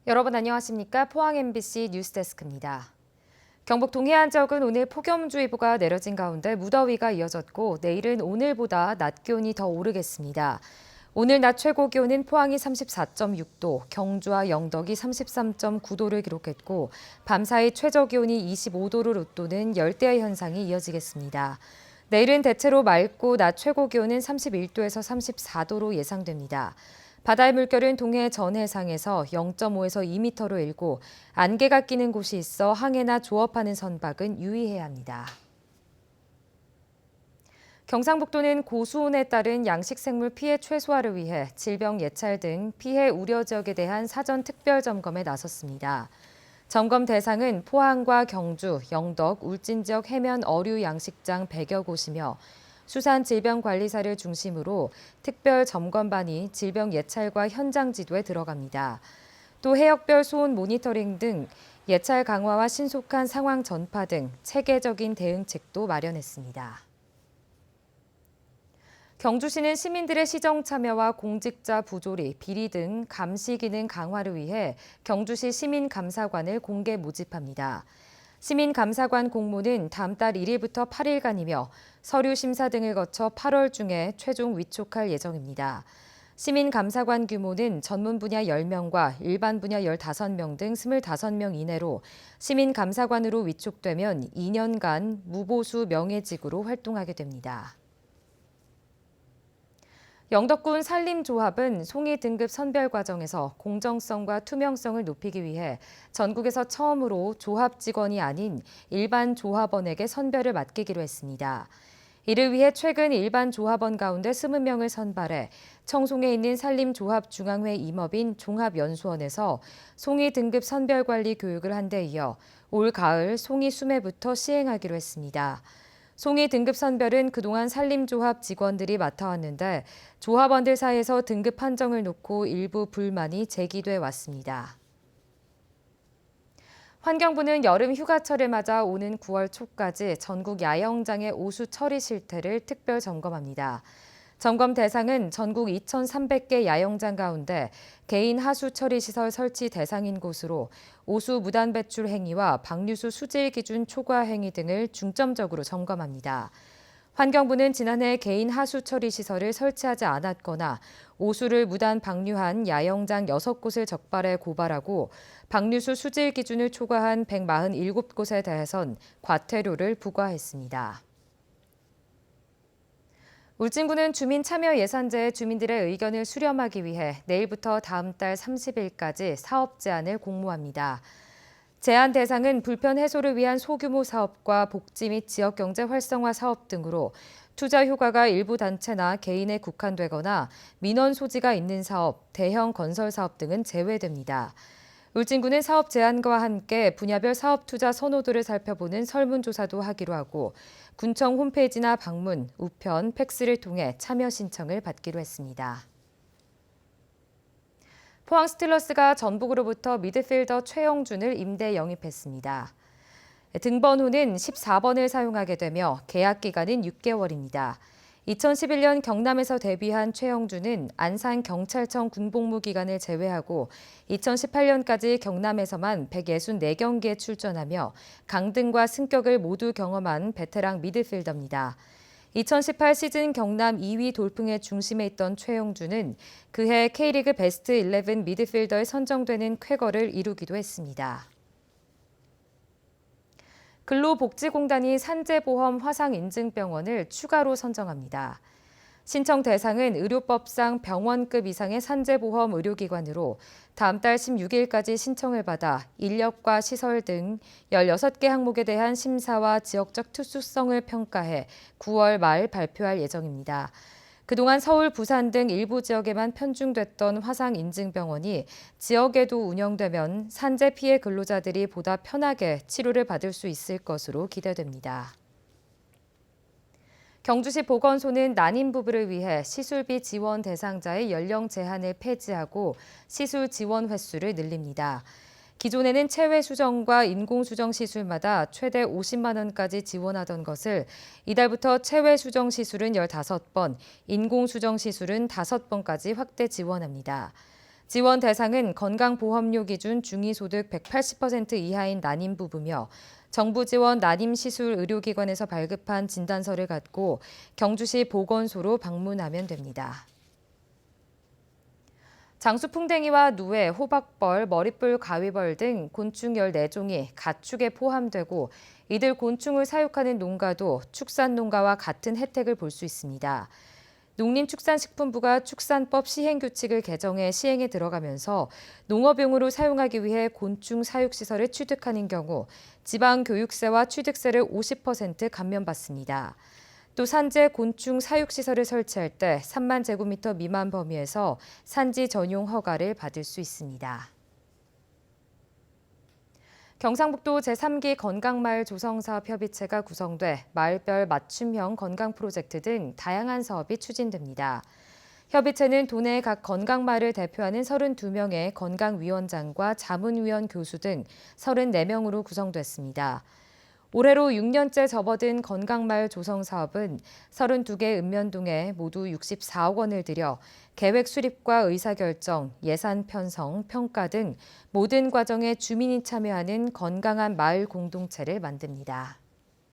여러분 안녕하십니까? 포항 MBC 뉴스데스크입니다. 경북 동해안 지역은 오늘 폭염주의보가 내려진 가운데 무더위가 이어졌고 내일은 오늘보다 낮 기온이 더 오르겠습니다. 오늘 낮 최고 기온은 포항이 34.6도, 경주와 영덕이 33.9도를 기록했고 밤사이 최저 기온이 25도를 웃도는 열대야 현상이 이어지겠습니다. 내일은 대체로 맑고 낮 최고 기온은 31도에서 34도로 예상됩니다. 바다의 물결은 동해 전 해상에서 0.5에서 2m로 일고 안개가 끼는 곳이 있어 항해나 조업하는 선박은 유의해야 합니다. 경상북도는 고수온에 따른 양식생물 피해 최소화를 위해 질병 예찰 등 피해 우려 지역에 대한 사전 특별 점검에 나섰습니다. 점검 대상은 포항과 경주, 영덕, 울진 지역 해면 어류 양식장 100여 곳이며 수산질병관리사를 중심으로 특별 점검반이 질병 예찰과 현장 지도에 들어갑니다. 또 해역별 소온 모니터링 등 예찰 강화와 신속한 상황 전파 등 체계적인 대응책도 마련했습니다. 경주시는 시민들의 시정 참여와 공직자 부조리, 비리 등 감시 기능 강화를 위해 경주시 시민감사관을 공개 모집합니다. 시민감사관 공모는 다음 달 1일부터 8일간이며 서류 심사 등을 거쳐 8월 중에 최종 위촉할 예정입니다. 시민감사관 규모는 전문 분야 10명과 일반 분야 15명 등 25명 이내로 시민감사관으로 위촉되면 2년간 무보수 명예직으로 활동하게 됩니다. 영덕군 산림조합은 송이 등급 선별 과정에서 공정성과 투명성을 높이기 위해 전국에서 처음으로 조합 직원이 아닌 일반 조합원에게 선별을 맡기기로 했습니다. 이를 위해 최근 일반 조합원 가운데 20명을 선발해 청송에 있는 산림조합중앙회 임업인 종합연수원에서 송이 등급 선별 관리 교육을 한 데 이어 올 가을 송이 수매부터 시행하기로 했습니다. 송이 등급 선별은 그동안 산림조합 직원들이 맡아왔는데 조합원들 사이에서 등급 판정을 놓고 일부 불만이 제기돼 왔습니다. 환경부는 여름 휴가철을 맞아 오는 9월 초까지 전국 야영장의 오수 처리 실태를 특별 점검합니다. 점검 대상은 전국 2,300개 야영장 가운데 개인 하수 처리 시설 설치 대상인 곳으로 오수 무단 배출 행위와 방류수 수질 기준 초과 행위 등을 중점적으로 점검합니다. 환경부는 지난해 개인 하수 처리 시설을 설치하지 않았거나 오수를 무단 방류한 야영장 6곳을 적발해 고발하고 방류수 수질 기준을 초과한 147곳에 대해선 과태료를 부과했습니다. 울진군은 주민참여예산제에 주민들의 의견을 수렴하기 위해 내일부터 다음 달 30일까지 사업 제안을 공모합니다. 제안 대상은 불편 해소를 위한 소규모 사업과 복지 및 지역경제 활성화 사업 등으로 투자 효과가 일부 단체나 개인에 국한되거나 민원 소지가 있는 사업, 대형 건설 사업 등은 제외됩니다. 울진군은 사업 제안과 함께 분야별 사업 투자 선호도를 살펴보는 설문조사도 하기로 하고 군청 홈페이지나 방문, 우편, 팩스를 통해 참여 신청을 받기로 했습니다. 포항 스틸러스가 전북으로부터 미드필더 최영준을 임대 영입했습니다. 등번호는 14번을 사용하게 되며 계약 기간은 6개월입니다. 2011년 경남에서 데뷔한 최영준은 안산경찰청 군복무 기간을 제외하고 2018년까지 경남에서만 164경기에 출전하며 강등과 승격을 모두 경험한 베테랑 미드필더입니다. 2018 시즌 경남 2위 돌풍의 중심에 있던 최영준은 그해 K리그 베스트 11 미드필더에 선정되는 쾌거를 이루기도 했습니다. 근로복지공단이 산재보험 화상인증병원을 추가로 선정합니다. 신청 대상은 의료법상 병원급 이상의 산재보험 의료기관으로 다음 달 16일까지 신청을 받아 인력과 시설 등 16개 항목에 대한 심사와 지역적 특수성을 평가해 9월 말 발표할 예정입니다. 그동안 서울, 부산 등 일부 지역에만 편중됐던 화상인증병원이 지역에도 운영되면 산재 피해 근로자들이 보다 편하게 치료를 받을 수 있을 것으로 기대됩니다. 경주시 보건소는 난임 부부를 위해 시술비 지원 대상자의 연령 제한을 폐지하고 시술 지원 횟수를 늘립니다. 기존에는 체외 수정과 인공 수정 시술마다 최대 50만 원까지 지원하던 것을 이달부터 체외 수정 시술은 15번, 인공 수정 시술은 5번까지 확대 지원합니다. 지원 대상은 건강보험료 기준 중위소득 180% 이하인 난임 부부며 정부 지원 난임시술 의료기관에서 발급한 진단서를 갖고 경주시 보건소로 방문하면 됩니다. 장수풍뎅이와 누에, 호박벌, 머릿불 가위벌 등 곤충 14종이 가축에 포함되고 이들 곤충을 사육하는 농가도 축산농가와 같은 혜택을 볼 수 있습니다. 농림축산식품부가 축산법 시행규칙을 개정해 시행에 들어가면서 농업용으로 사용하기 위해 곤충 사육시설을 취득하는 경우 지방교육세와 취득세를 50% 감면받습니다. 또 산재 곤충 사육시설을 설치할 때 3만 제곱미터 미만 범위에서 산지 전용 허가를 받을 수 있습니다. 경상북도 제3기 건강마을 조성사업협의체가 구성돼 마을별 맞춤형 건강 프로젝트 등 다양한 사업이 추진됩니다. 협의체는 도내 각 건강마을을 대표하는 32명의 건강위원장과 자문위원 교수 등 34명으로 구성됐습니다. 올해로 6년째 접어든 건강마을 조성 사업은 32개 읍면동에 모두 64억 원을 들여 계획 수립과 의사결정, 예산 편성, 평가 등 모든 과정에 주민이 참여하는 건강한 마을 공동체를 만듭니다.